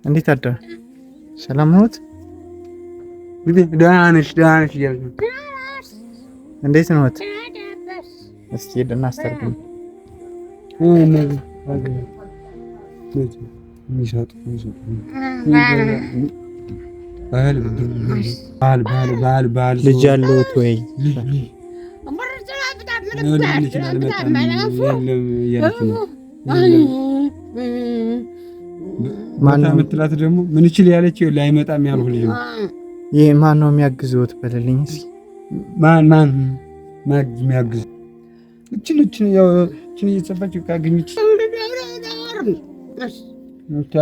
እንዴት አደረ? ሰላም ነዎት? ደህና ነሽ እያልኩ ነው። እንዴት ነዎት? እስኪ ሄደና አስተርጉም። ልጅ አለዎት ወይ? ማነው የምትላት ደግሞ ምን ይችል ያለችው ላይመጣም ያልኩ ልጅ ነው። ይሄ ማን ነው የሚያግዝዎት በለልኝ እስኪ። ማን የሚያግዝ እችን ያው እችን እየጸባች ካገኘች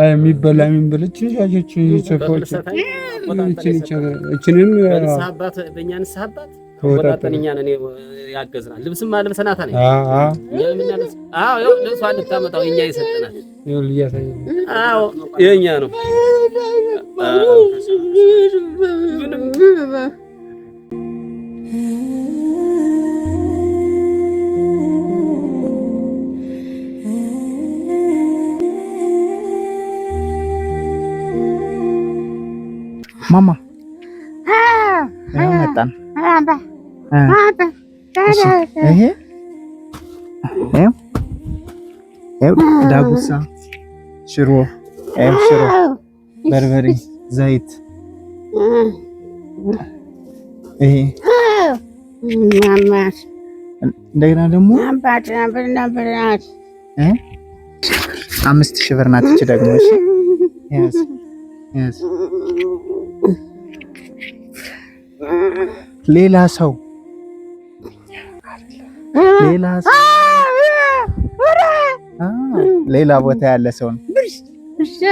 የሚበላ የሚበለች ልጅ እየጸባች እችንም ንስሐባት በእኛ ንስሐባት ወጣተኛ ነን ያገዝናል። ልብስም አልብሰናታ ነው። ያው ለሷ እንድታመጣው የኛ ይሰጠናል። የኛ ነው። ማማ መጣን። ዳጉሳ፣ ሽሮ፣ በርበሬ፣ ዘይት እንደገና ደግሞ 5000 ብር ናት። እቺ ደግሞ እሺ ሌላ ሰው ሌላ ቦታ ያለ ሰው ነው። እሺ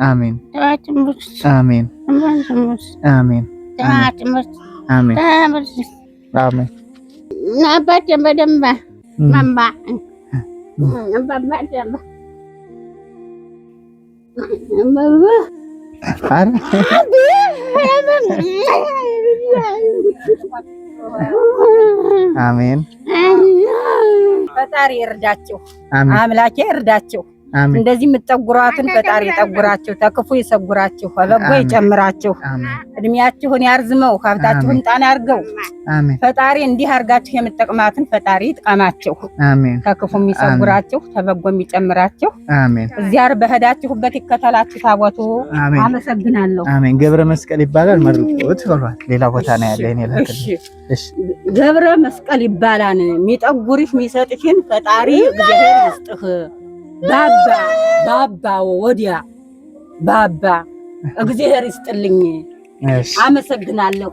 አሜን አሜን አሜን አሜን። አሜን። ፈጣሪ እርዳችሁ፣ አምላኬ እርዳችሁ። እንደዚህ የምትጠጉሯትን ፈጣሪ ይጠጉራችሁ፣ ተክፉ ይሰጉራችሁ፣ በበጎ ይጨምራችሁ፣ እድሜያችሁን ያርዝመው፣ ሀብታችሁን ጣና ያርገው። ፈጣሪ እንዲህ አርጋችሁ የምትጠቅማትን ፈጣሪ ይጥቀማችሁ። ተክፉ የሚሰጉራችሁ፣ ተበጎ የሚጨምራችሁ። እግዚአብሔር በሄዳችሁበት ይከተላችሁ ታቦቱ። አመሰግናለሁ። አሜን። ገብረ መስቀል ይባላል። መርቆት ብሏል። ሌላ ቦታ ነው ያለ እኔ ለከለ። እሺ ገብረ መስቀል ይባላል። የሚጠጉርሽ የሚሰጥሽን ፈጣሪ እግዚአብሔር ይስጥህ። ባባ ወዲያ ባባ እግዚአብሔር ይስጥልኝ። አመሰግናለሁ።